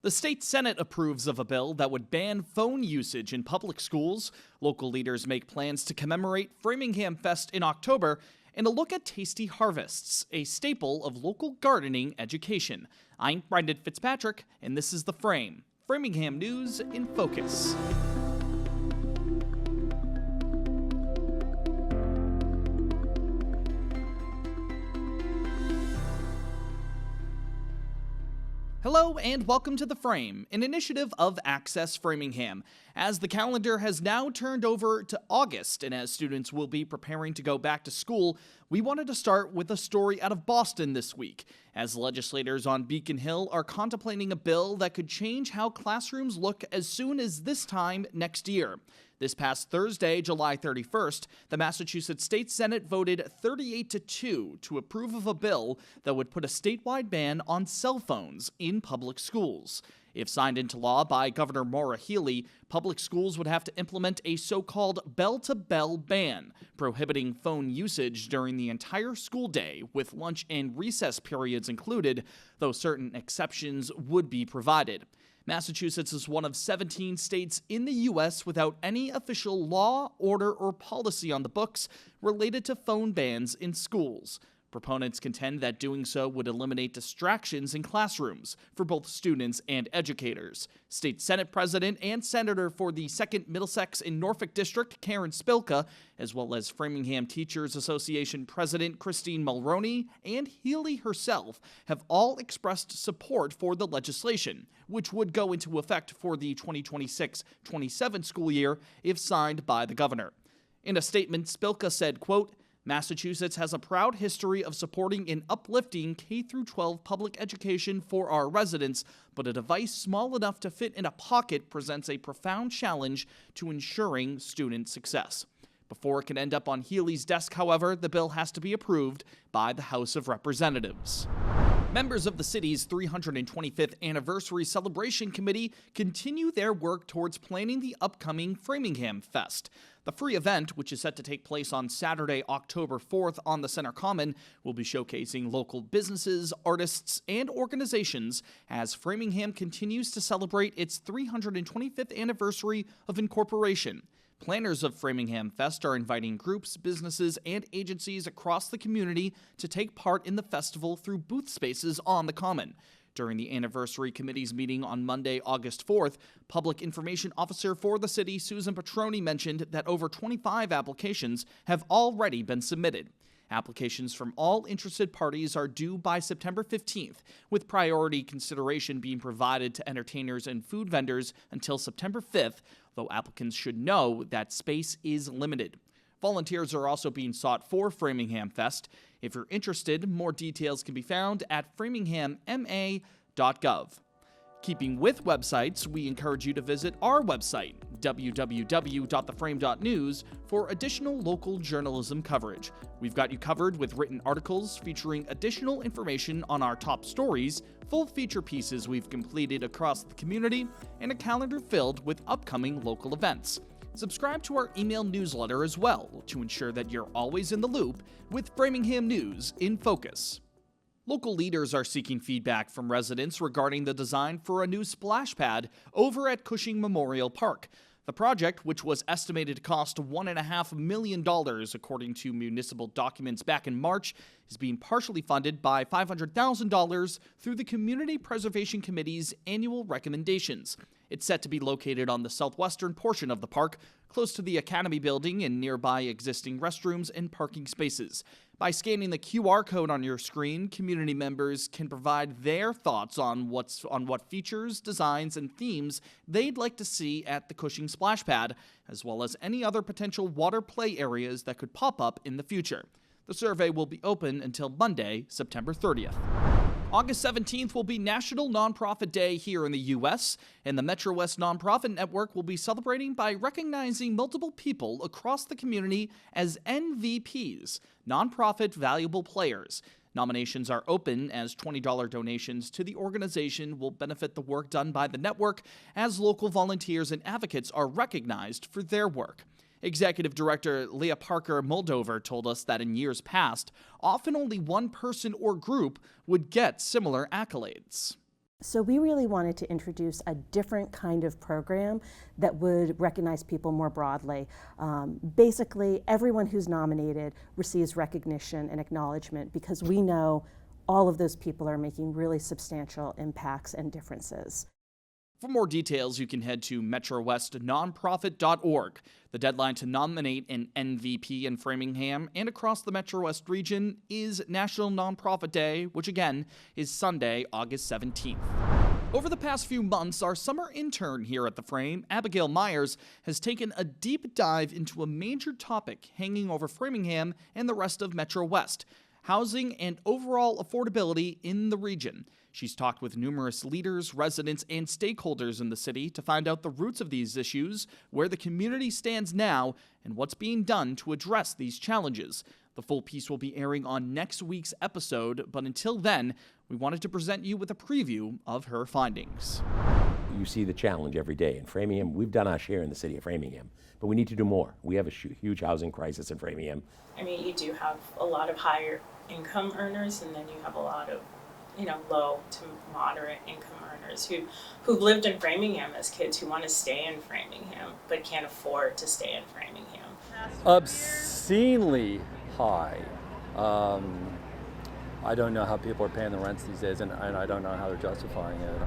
The state Senate approves of a bill that would ban phone usage in public schools. Local leaders make plans to commemorate Framingham Fest in October and a look at tasty harvests, a staple of local gardening education. I'm Brendan Fitzpatrick, and this is The Frame, Framingham News in Focus. Hello and welcome to The Frame, an initiative of Access Framingham. As the calendar has now turned over to August and as students will be preparing to go back to school, we wanted to start with a story out of Boston this week, as legislators on Beacon Hill are contemplating a bill that could change how classrooms look as soon as this time next year. This past Thursday, July 31st, the Massachusetts State Senate voted 38-2 to approve of a bill that would put a statewide ban on cell phones in public schools. If signed into law by Governor Maura Healey, public schools would have to implement a so-called bell-to-bell ban, prohibiting phone usage during the entire school day, with lunch and recess periods included, though certain exceptions would be provided. Massachusetts is one of 17 states in the U.S. without any official law, order, or policy on the books related to phone bans in schools. Proponents contend that doing so would eliminate distractions in classrooms for both students and educators. State Senate President and Senator for the 2nd Middlesex and Norfolk District, Karen Spilka, as well as Framingham Teachers Association President Christine Mulroney and Healey herself, have all expressed support for the legislation, which would go into effect for the 2026-27 school year if signed by the governor. In a statement, Spilka said, quote, "Massachusetts has a proud history of supporting and uplifting K-12 public education for our residents, but a device small enough to fit in a pocket presents a profound challenge to ensuring student success." Before it can end up on Healey's desk, however, the bill has to be approved by the House of Representatives. Members of the city's 325th anniversary celebration committee continue their work towards planning the upcoming Framingham Fest. The free event, which is set to take place on Saturday, October 4th on the Center Common, will be showcasing local businesses, artists, and organizations as Framingham continues to celebrate its 325th anniversary of incorporation. Planners of Framingham Fest are inviting groups, businesses, and agencies across the community to take part in the festival through booth spaces on the Common. During the Anniversary Committee's meeting on Monday, August 4th, Public Information Officer for the city, Susan Petroni, mentioned that over 25 applications have already been submitted. Applications from all interested parties are due by September 15th, with priority consideration being provided to entertainers and food vendors until September 5th, though applicants should know that space is limited. Volunteers are also being sought for Framingham Fest. If you're interested, more details can be found at framinghamma.gov. Keeping with websites, we encourage you to visit our website, www.theframe.news, for additional local journalism coverage. We've got you covered with written articles featuring additional information on our top stories, full feature pieces we've completed across the community, and a calendar filled with upcoming local events. Subscribe to our email newsletter as well to ensure that you're always in the loop with Framingham News in Focus. Local leaders are seeking feedback from residents regarding the design for a new splash pad over at Cushing Memorial Park. The project, which was estimated to cost $1.5 million according to municipal documents back in March, is being partially funded by $500,000 through the Community Preservation Committee's annual recommendations. It's set to be located on the southwestern portion of the park, close to the Academy building and nearby existing restrooms and parking spaces. By scanning the QR code on your screen, community members can provide their thoughts on what features, designs, and themes they'd like to see at the Cushing Splash Pad, as well as any other potential water play areas that could pop up in the future. The survey will be open until Monday, September 30th. August 17th will be National Nonprofit Day here in the U.S., and the MetroWest Nonprofit Network will be celebrating by recognizing multiple people across the community as NVPs, Nonprofit Valuable Players. Nominations are open as $20 donations to the organization will benefit the work done by the network as local volunteers and advocates are recognized for their work. Executive Director Leah Parker Moldover told us that in years past, often only one person or group would get similar accolades. So we really wanted to introduce a different kind of program that would recognize people more broadly. Basically, everyone who's nominated receives recognition and acknowledgement because we know all of those people are making really substantial impacts and differences. For more details, you can head to MetroWestNonprofit.org. The deadline to nominate an NVP in Framingham and across the MetroWest region is National Nonprofit Day, which again is Sunday, August 17th. Over the past few months, our summer intern here at The Frame, Abigail Myers, has taken a deep dive into a major topic hanging over Framingham and the rest of MetroWest: housing and overall affordability in the region. She's talked with numerous leaders, residents, and stakeholders in the city to find out the roots of these issues, where the community stands now, and what's being done to address these challenges. The full piece will be airing on next week's episode, but until then, we wanted to present you with a preview of her findings. You see the challenge every day. In Framingham, we've done our share in the city of Framingham, but we need to do more. We have a huge housing crisis in Framingham. I mean, you do have a lot of higher income earners, and then you have a lot of, low to moderate income earners who've lived in Framingham as kids, who want to stay in Framingham but can't afford to stay in Framingham. Obscenely high. I don't know how people are paying the rents these days, and I don't know how they're justifying it.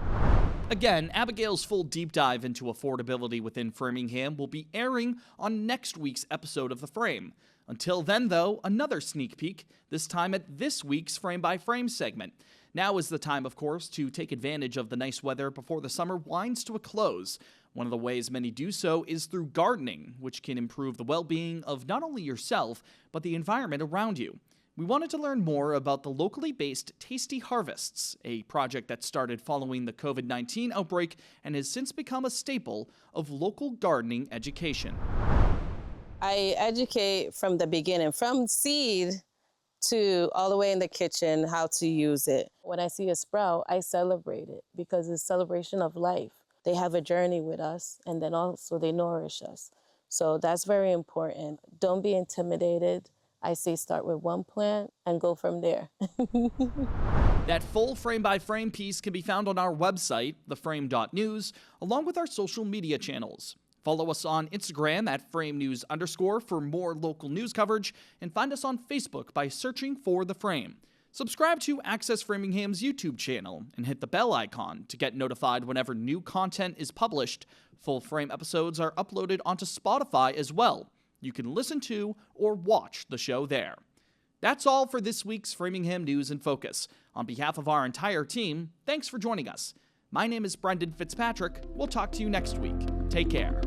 Again, Abigail's full deep dive into affordability within Framingham will be airing on next week's episode of The Frame. Until then, though, another sneak peek, this time at this week's Frame by Frame segment. Now is the time, of course, to take advantage of the nice weather before the summer winds to a close. One of the ways many do so is through gardening, which can improve the well-being of not only yourself, but the environment around you. We wanted to learn more about the locally based Tasty Harvests, a project that started following the COVID-19 outbreak and has since become a staple of local gardening education. I educate from the beginning, from seed to all the way in the kitchen, how to use it. When I see a sprout, I celebrate it because it's a celebration of life. They have a journey with us, and then also they nourish us. So that's very important. Don't be intimidated. I say start with one plant and go from there. That full frame-by-frame piece can be found on our website, theframe.news, along with our social media channels. Follow us on Instagram at @FrameNews_ for more local news coverage, and find us on Facebook by searching for The Frame. Subscribe to Access Framingham's YouTube channel and hit the bell icon to get notified whenever new content is published. Full Frame episodes are uploaded onto Spotify as well. You can listen to or watch the show there. That's all for this week's Framingham News in Focus. On behalf of our entire team, thanks for joining us. My name is Brendan Fitzpatrick. We'll talk to you next week. Take care.